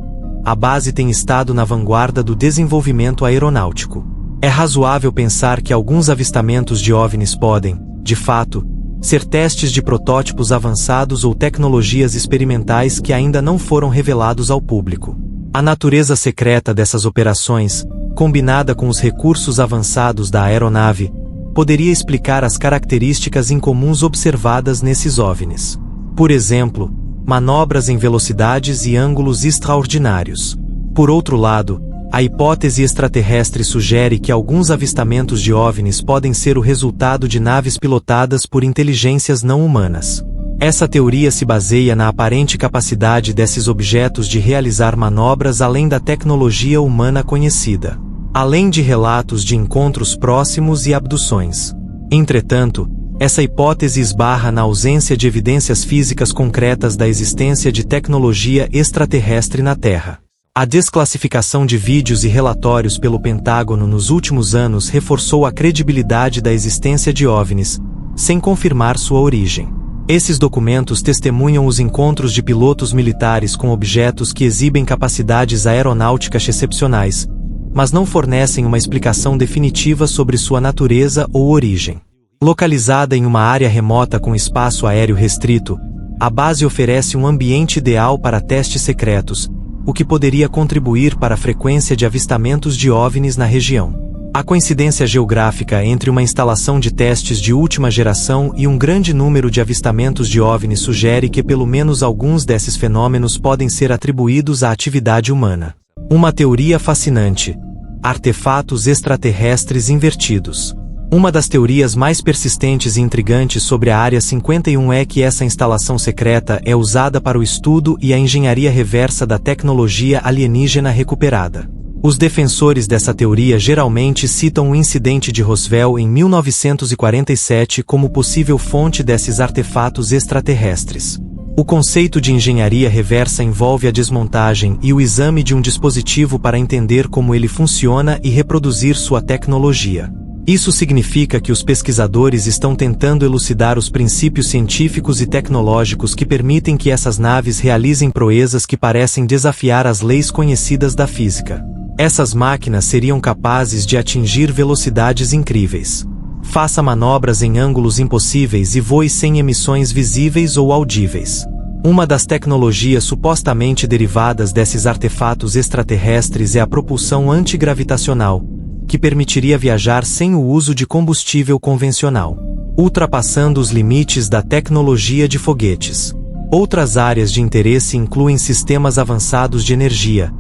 a base tem estado na vanguarda do desenvolvimento aeronáutico. É razoável pensar que alguns avistamentos de OVNIs podem, de fato, ser testes de protótipos avançados ou tecnologias experimentais que ainda não foram revelados ao público. A natureza secreta dessas operações, combinada com os recursos avançados da aeronave, poderia explicar as características incomuns observadas nesses OVNIs. Por exemplo, manobras em velocidades e ângulos extraordinários. Por outro lado, a hipótese extraterrestre sugere que alguns avistamentos de OVNIs podem ser o resultado de naves pilotadas por inteligências não humanas. Essa teoria se baseia na aparente capacidade desses objetos de realizar manobras além da tecnologia humana conhecida, além de relatos de encontros próximos e abduções. Entretanto, essa hipótese esbarra na ausência de evidências físicas concretas da existência de tecnologia extraterrestre na Terra. A desclassificação de vídeos e relatórios pelo Pentágono nos últimos anos reforçou a credibilidade da existência de OVNIs, sem confirmar sua origem. Esses documentos testemunham os encontros de pilotos militares com objetos que exibem capacidades aeronáuticas excepcionais, mas não fornecem uma explicação definitiva sobre sua natureza ou origem. Localizada em uma área remota com espaço aéreo restrito, A base oferece um ambiente ideal para testes secretos, o que poderia contribuir para a frequência de avistamentos de OVNIs na região. A coincidência geográfica entre uma instalação de testes de última geração e um grande número de avistamentos de OVNIs sugere que pelo menos alguns desses fenômenos podem ser atribuídos à atividade humana. Uma teoria fascinante: artefatos extraterrestres invertidos. Uma das teorias mais persistentes e intrigantes sobre a Área 51 é que essa instalação secreta é usada para o estudo e a engenharia reversa da tecnologia alienígena recuperada. Os defensores dessa teoria geralmente citam o incidente de Roswell em 1947 como possível fonte desses artefatos extraterrestres. O conceito de engenharia reversa envolve a desmontagem e o exame de um dispositivo para entender como ele funciona e reproduzir sua tecnologia. Isso significa que os pesquisadores estão tentando elucidar os princípios científicos e tecnológicos que permitem que essas naves realizem proezas que parecem desafiar as leis conhecidas da física. Essas máquinas seriam capazes de atingir velocidades incríveis. Faça manobras em ângulos impossíveis e voe sem emissões visíveis ou audíveis. Uma das tecnologias supostamente derivadas desses artefatos extraterrestres é a propulsão antigravitacional, que permitiria viajar sem o uso de combustível convencional, ultrapassando os limites da tecnologia de foguetes. Outras áreas de interesse incluem sistemas avançados de energia,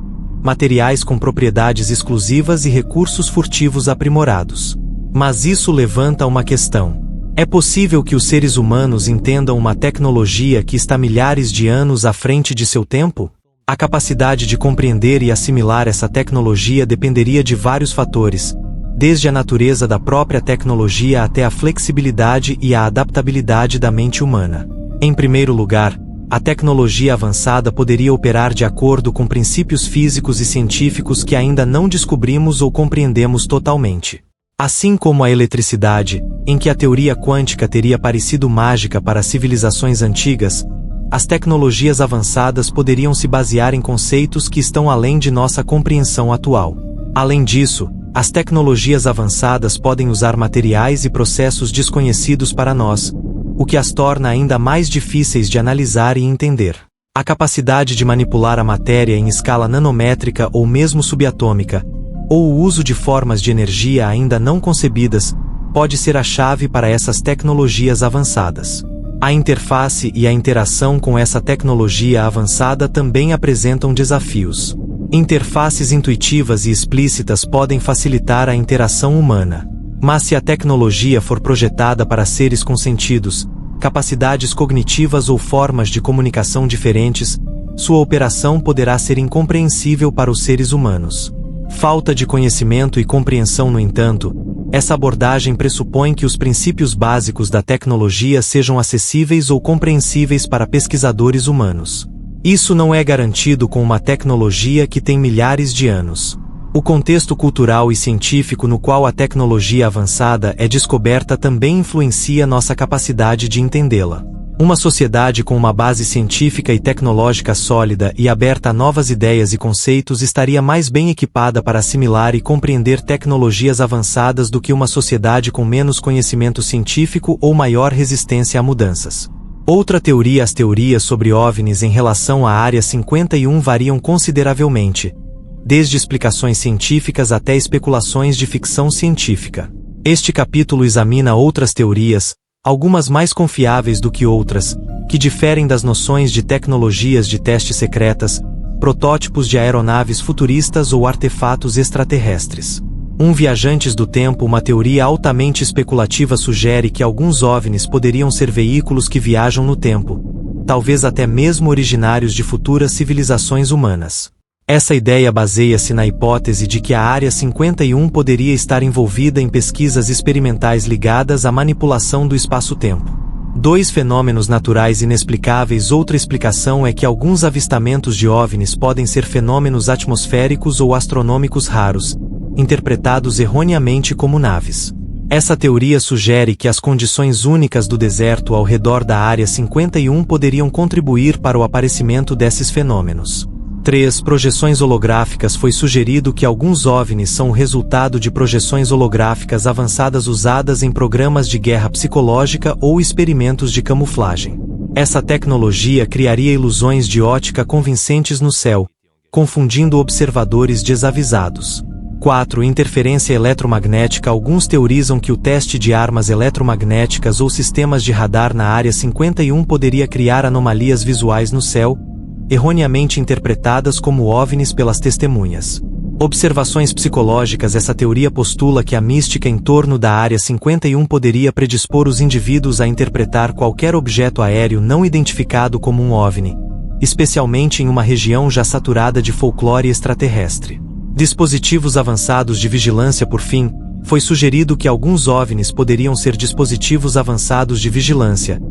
materiais com propriedades exclusivas e recursos furtivos aprimorados. Mas isso levanta uma questão. É possível que os seres humanos entendam uma tecnologia que está milhares de anos à frente de seu tempo? A capacidade de compreender e assimilar essa tecnologia dependeria de vários fatores, desde a natureza da própria tecnologia até a flexibilidade e a adaptabilidade da mente humana. Em primeiro lugar, a tecnologia avançada poderia operar de acordo com princípios físicos e científicos que ainda não descobrimos ou compreendemos totalmente. Assim como a eletricidade, em que a teoria quântica teria parecido mágica para civilizações antigas, as tecnologias avançadas poderiam se basear em conceitos que estão além de nossa compreensão atual. Além disso, as tecnologias avançadas podem usar materiais e processos desconhecidos para nós, o que as torna ainda mais difíceis de analisar e entender. A capacidade de manipular a matéria em escala nanométrica ou mesmo subatômica, ou o uso de formas de energia ainda não concebidas, pode ser a chave para essas tecnologias avançadas. A interface e a interação com essa tecnologia avançada também apresentam desafios. Interfaces intuitivas e explícitas podem facilitar a interação humana. Mas se a tecnologia for projetada para seres com sentidos, capacidades cognitivas ou formas de comunicação diferentes, sua operação poderá ser incompreensível para os seres humanos. Falta de conhecimento e compreensão, no entanto, essa abordagem pressupõe que os princípios básicos da tecnologia sejam acessíveis ou compreensíveis para pesquisadores humanos. Isso não é garantido com uma tecnologia que tem milhares de anos. O contexto cultural e científico no qual a tecnologia avançada é descoberta também influencia nossa capacidade de entendê-la. Uma sociedade com uma base científica e tecnológica sólida e aberta a novas ideias e conceitos estaria mais bem equipada para assimilar e compreender tecnologias avançadas do que uma sociedade com menos conhecimento científico ou maior resistência a mudanças. Outra teoria: as teorias sobre OVNIs em relação à Área 51 variam consideravelmente, desde explicações científicas até especulações de ficção científica. Este capítulo examina outras teorias, algumas mais confiáveis do que outras, que diferem das noções de tecnologias de teste secretas, protótipos de aeronaves futuristas ou artefatos extraterrestres. Viajantes do tempo. Uma teoria altamente especulativa sugere que alguns OVNIs poderiam ser veículos que viajam no tempo, talvez até mesmo originários de futuras civilizações humanas. Essa ideia baseia-se na hipótese de que a Área 51 poderia estar envolvida em pesquisas experimentais ligadas à manipulação do espaço-tempo. 2 fenômenos naturais inexplicáveis. Outra explicação é que alguns avistamentos de OVNIs podem ser fenômenos atmosféricos ou astronômicos raros, interpretados erroneamente como naves. Essa teoria sugere que as condições únicas do deserto ao redor da Área 51 poderiam contribuir para o aparecimento desses fenômenos. 3. Projeções holográficas. Foi sugerido que alguns OVNIs são o resultado de projeções holográficas avançadas usadas em programas de guerra psicológica ou experimentos de camuflagem. Essa tecnologia criaria ilusões de ótica convincentes no céu, confundindo observadores desavisados. 4. Interferência eletromagnética. Alguns teorizam que o teste de armas eletromagnéticas ou sistemas de radar na Área 51 poderia criar anomalias visuais no céu, erroneamente interpretadas como OVNIs pelas testemunhas. Observações psicológicas. Essa teoria postula que a mística em torno da Área 51 poderia predispor os indivíduos a interpretar qualquer objeto aéreo não identificado como um OVNI, especialmente em uma região já saturada de folclore extraterrestre. Dispositivos avançados de vigilância. Por fim, foi sugerido que alguns OVNIs poderiam ser dispositivos avançados de vigilância,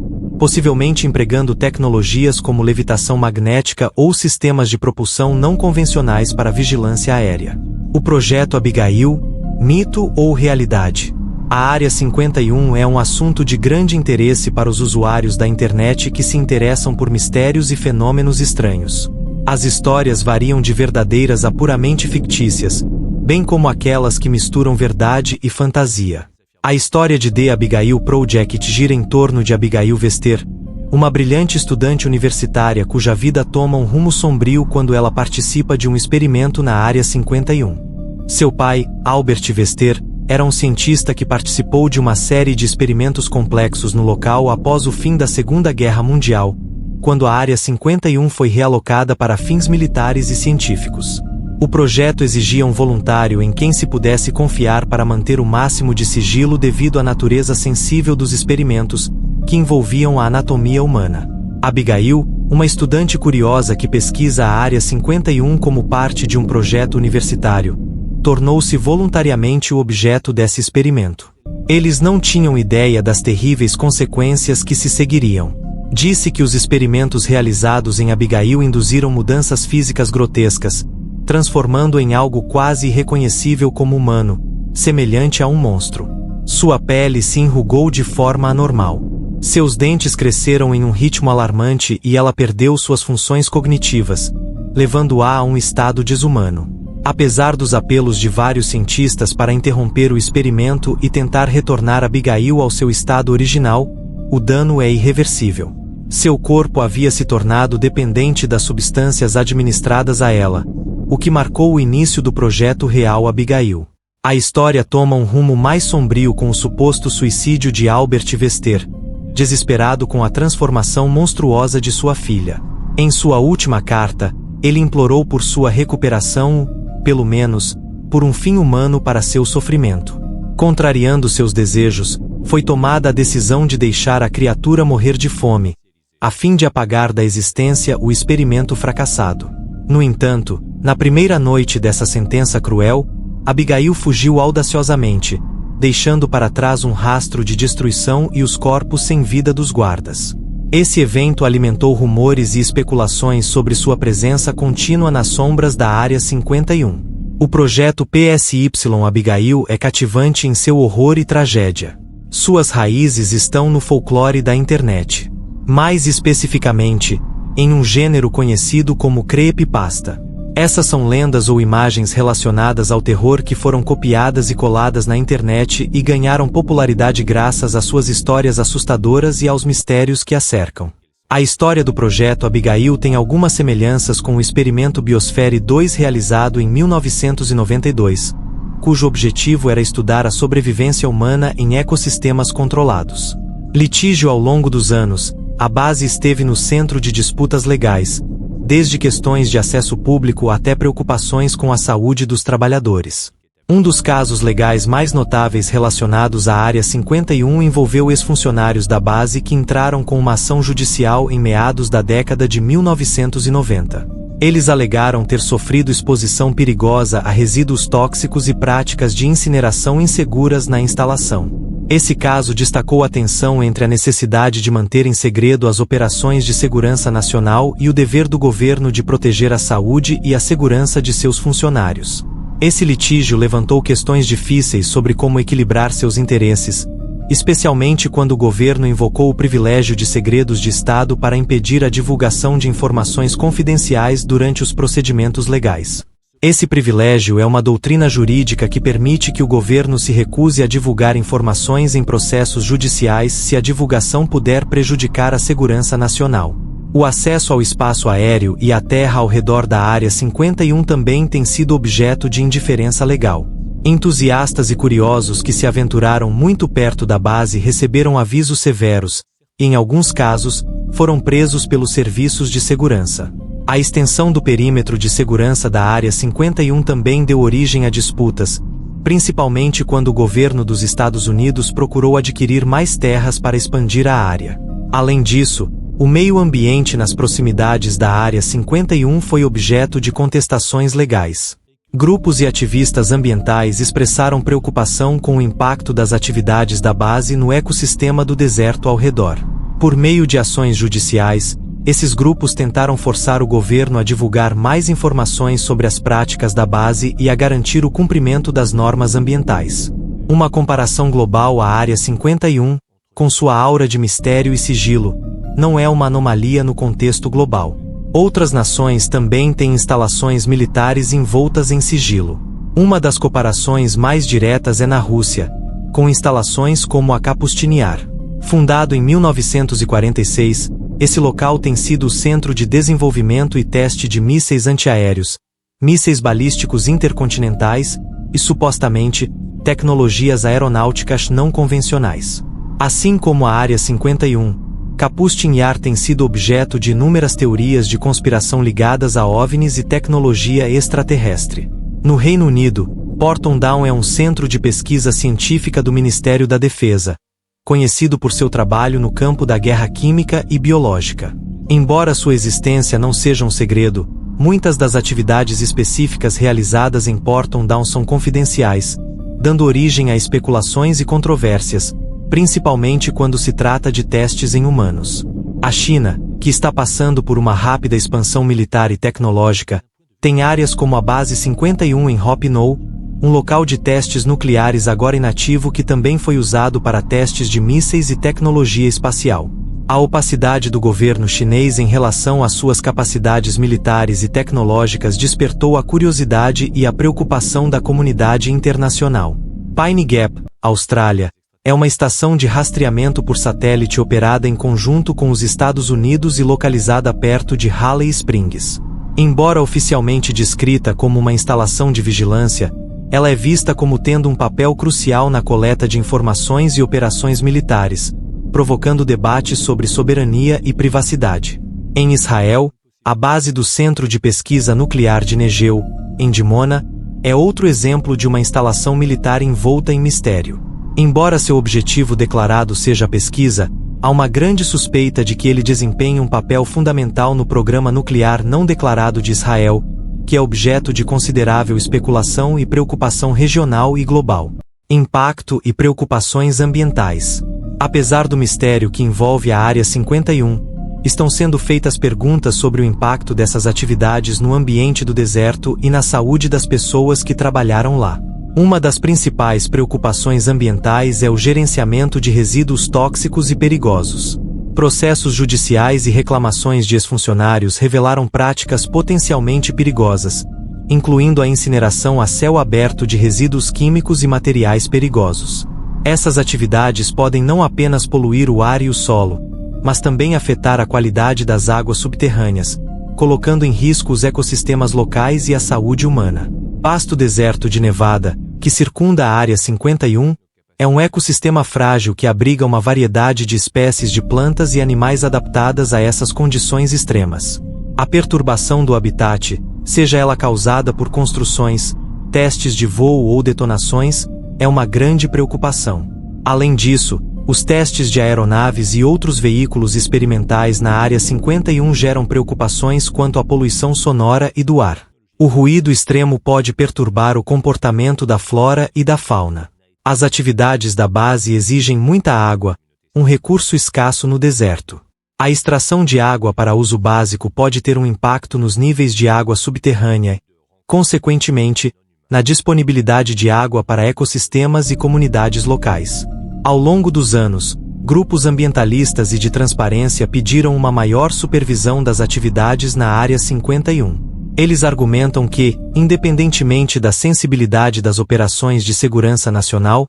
possivelmente empregando tecnologias como levitação magnética ou sistemas de propulsão não convencionais para vigilância aérea. O Projeto Abigail, mito ou realidade? A Área 51 é um assunto de grande interesse para os usuários da internet que se interessam por mistérios e fenômenos estranhos. As histórias variam de verdadeiras a puramente fictícias, bem como aquelas que misturam verdade e fantasia. A história de The Abigail Project gira em torno de Abigail Vester, uma brilhante estudante universitária cuja vida toma um rumo sombrio quando ela participa de um experimento na Área 51. Seu pai, Albert Vester, era um cientista que participou de uma série de experimentos complexos no local após o fim da Segunda Guerra Mundial, quando a Área 51 foi realocada para fins militares e científicos. O projeto exigia um voluntário em quem se pudesse confiar para manter o máximo de sigilo devido à natureza sensível dos experimentos, que envolviam a anatomia humana. Abigail, uma estudante curiosa que pesquisa a Área 51 como parte de um projeto universitário, tornou-se voluntariamente o objeto desse experimento. Eles não tinham ideia das terríveis consequências que se seguiriam. Disse que os experimentos realizados em Abigail induziram mudanças físicas grotescas, transformando em algo quase irreconhecível como humano, semelhante a um monstro. Sua pele se enrugou de forma anormal. Seus dentes cresceram em um ritmo alarmante e ela perdeu suas funções cognitivas, levando-a a um estado desumano. Apesar dos apelos de vários cientistas para interromper o experimento e tentar retornar Abigail ao seu estado original, o dano é irreversível. Seu corpo havia se tornado dependente das substâncias administradas a ela, o que marcou o início do projeto real Abigail. A história toma um rumo mais sombrio com o suposto suicídio de Albert Vester, desesperado com a transformação monstruosa de sua filha. Em sua última carta, ele implorou por sua recuperação, pelo menos, por um fim humano para seu sofrimento. Contrariando seus desejos, foi tomada a decisão de deixar a criatura morrer de fome, a fim de apagar da existência o experimento fracassado. No entanto, na primeira noite dessa sentença cruel, Abigail fugiu audaciosamente, deixando para trás um rastro de destruição e os corpos sem vida dos guardas. Esse evento alimentou rumores e especulações sobre sua presença contínua nas sombras da Área 51. O projeto PSY Abigail é cativante em seu horror e tragédia. Suas raízes estão no folclore da internet. Mais especificamente, em um gênero conhecido como creepypasta. Essas são lendas ou imagens relacionadas ao terror que foram copiadas e coladas na internet e ganharam popularidade graças às suas histórias assustadoras e aos mistérios que a cercam. A história do projeto Abigail tem algumas semelhanças com o experimento Biosfere 2 realizado em 1992, cujo objetivo era estudar a sobrevivência humana em ecossistemas controlados. Litígio. Ao longo dos anos, a base esteve no centro de disputas legais, desde questões de acesso público até preocupações com a saúde dos trabalhadores. Um dos casos legais mais notáveis relacionados à Área 51 envolveu ex-funcionários da base que entraram com uma ação judicial em meados da década de 1990. Eles alegaram ter sofrido exposição perigosa a resíduos tóxicos e práticas de incineração inseguras na instalação. Esse caso destacou a tensão entre a necessidade de manter em segredo as operações de segurança nacional e o dever do governo de proteger a saúde e a segurança de seus funcionários. Esse litígio levantou questões difíceis sobre como equilibrar seus interesses, especialmente quando o governo invocou o privilégio de segredos de Estado para impedir a divulgação de informações confidenciais durante os procedimentos legais. Esse privilégio é uma doutrina jurídica que permite que o governo se recuse a divulgar informações em processos judiciais se a divulgação puder prejudicar a segurança nacional. O acesso ao espaço aéreo e à terra ao redor da Área 51 também tem sido objeto de indiferença legal. Entusiastas e curiosos que se aventuraram muito perto da base receberam avisos severos, e em alguns casos, foram presos pelos serviços de segurança. A extensão do perímetro de segurança da Área 51 também deu origem a disputas, principalmente quando o governo dos Estados Unidos procurou adquirir mais terras para expandir a área. Além disso, o meio ambiente nas proximidades da Área 51 foi objeto de contestações legais. Grupos e ativistas ambientais expressaram preocupação com o impacto das atividades da base no ecossistema do deserto ao redor. Por meio de ações judiciais, esses grupos tentaram forçar o governo a divulgar mais informações sobre as práticas da base e a garantir o cumprimento das normas ambientais. Uma comparação global à Área 51, com sua aura de mistério e sigilo, não é uma anomalia no contexto global. Outras nações também têm instalações militares envoltas em sigilo. Uma das comparações mais diretas é na Rússia, com instalações como a Kapustin Yar. Fundado em 1946, esse local tem sido o centro de desenvolvimento e teste de mísseis antiaéreos, mísseis balísticos intercontinentais e, supostamente, tecnologias aeronáuticas não convencionais. Assim como a Área 51, Kapustin Yar tem sido objeto de inúmeras teorias de conspiração ligadas a OVNIs e tecnologia extraterrestre. No Reino Unido, Porton Down é um centro de pesquisa científica do Ministério da Defesa, conhecido por seu trabalho no campo da guerra química e biológica. Embora sua existência não seja um segredo, muitas das atividades específicas realizadas em Porton Down são confidenciais, dando origem a especulações e controvérsias, principalmente quando se trata de testes em humanos. A China, que está passando por uma rápida expansão militar e tecnológica, tem áreas como a Base 51 em Hop Nou, um local de testes nucleares agora inativo que também foi usado para testes de mísseis e tecnologia espacial. A opacidade do governo chinês em relação às suas capacidades militares e tecnológicas despertou a curiosidade e a preocupação da comunidade internacional. Pine Gap, Austrália, é uma estação de rastreamento por satélite operada em conjunto com os Estados Unidos e localizada perto de Halley Springs. Embora oficialmente descrita como uma instalação de vigilância, ela é vista como tendo um papel crucial na coleta de informações e operações militares, provocando debates sobre soberania e privacidade. Em Israel, a base do Centro de Pesquisa Nuclear de Negeu, em Dimona, é outro exemplo de uma instalação militar envolta em mistério. Embora seu objetivo declarado seja a pesquisa, há uma grande suspeita de que ele desempenha um papel fundamental no programa nuclear não declarado de Israel, que é objeto de considerável especulação e preocupação regional e global. Impacto e preocupações ambientais. Apesar do mistério que envolve a Área 51, estão sendo feitas perguntas sobre o impacto dessas atividades no ambiente do deserto e na saúde das pessoas que trabalharam lá. Uma das principais preocupações ambientais é o gerenciamento de resíduos tóxicos e perigosos. Processos judiciais e reclamações de ex-funcionários revelaram práticas potencialmente perigosas, incluindo a incineração a céu aberto de resíduos químicos e materiais perigosos. Essas atividades podem não apenas poluir o ar e o solo, mas também afetar a qualidade das águas subterrâneas, colocando em risco os ecossistemas locais e a saúde humana. Vasto deserto de Nevada, que circunda a Área 51, é um ecossistema frágil que abriga uma variedade de espécies de plantas e animais adaptadas a essas condições extremas. A perturbação do habitat, seja ela causada por construções, testes de voo ou detonações, é uma grande preocupação. Além disso, os testes de aeronaves e outros veículos experimentais na Área 51 geram preocupações quanto à poluição sonora e do ar. O ruído extremo pode perturbar o comportamento da flora e da fauna. As atividades da base exigem muita água, um recurso escasso no deserto. A extração de água para uso básico pode ter um impacto nos níveis de água subterrânea, consequentemente, na disponibilidade de água para ecossistemas e comunidades locais. Ao longo dos anos, grupos ambientalistas e de transparência pediram uma maior supervisão das atividades na Área 51. Eles argumentam que, independentemente da sensibilidade das operações de segurança nacional,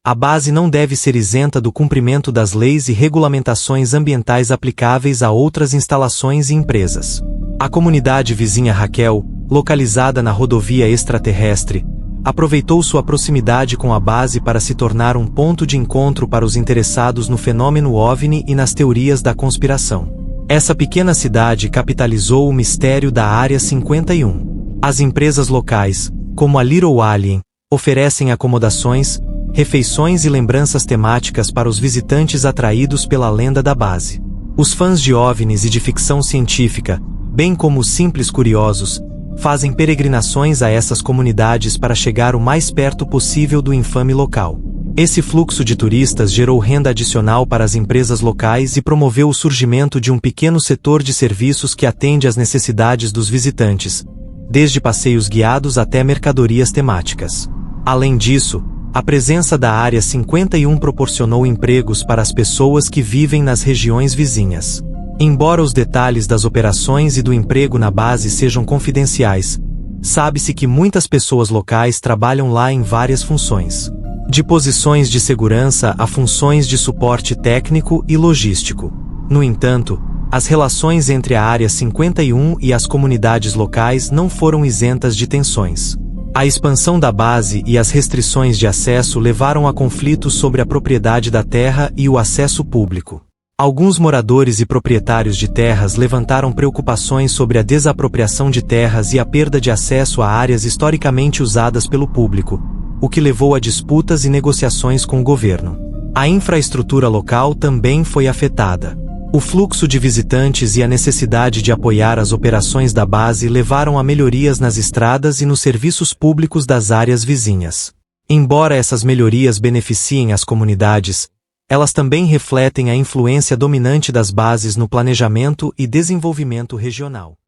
a base não deve ser isenta do cumprimento das leis e regulamentações ambientais aplicáveis a outras instalações e empresas. A comunidade vizinha Raquel, localizada na rodovia extraterrestre, aproveitou sua proximidade com a base para se tornar um ponto de encontro para os interessados no fenômeno OVNI e nas teorias da conspiração. Essa pequena cidade capitalizou o mistério da Área 51. As empresas locais, como a Little Alien, oferecem acomodações, refeições e lembranças temáticas para os visitantes atraídos pela lenda da base. Os fãs de OVNIs e de ficção científica, bem como os simples curiosos, fazem peregrinações a essas comunidades para chegar o mais perto possível do infame local. Esse fluxo de turistas gerou renda adicional para as empresas locais e promoveu o surgimento de um pequeno setor de serviços que atende às necessidades dos visitantes, desde passeios guiados até mercadorias temáticas. Além disso, a presença da Área 51 proporcionou empregos para as pessoas que vivem nas regiões vizinhas. Embora os detalhes das operações e do emprego na base sejam confidenciais, sabe-se que muitas pessoas locais trabalham lá em várias funções. De posições de segurança a funções de suporte técnico e logístico. No entanto, as relações entre a Área 51 e as comunidades locais não foram isentas de tensões. A expansão da base e as restrições de acesso levaram a conflitos sobre a propriedade da terra e o acesso público. Alguns moradores e proprietários de terras levantaram preocupações sobre a desapropriação de terras e a perda de acesso a áreas historicamente usadas pelo público, o que levou a disputas e negociações com o governo. A infraestrutura local também foi afetada. O fluxo de visitantes e a necessidade de apoiar as operações da base levaram a melhorias nas estradas e nos serviços públicos das áreas vizinhas. Embora essas melhorias beneficiem as comunidades, elas também refletem a influência dominante das bases no planejamento e desenvolvimento regional.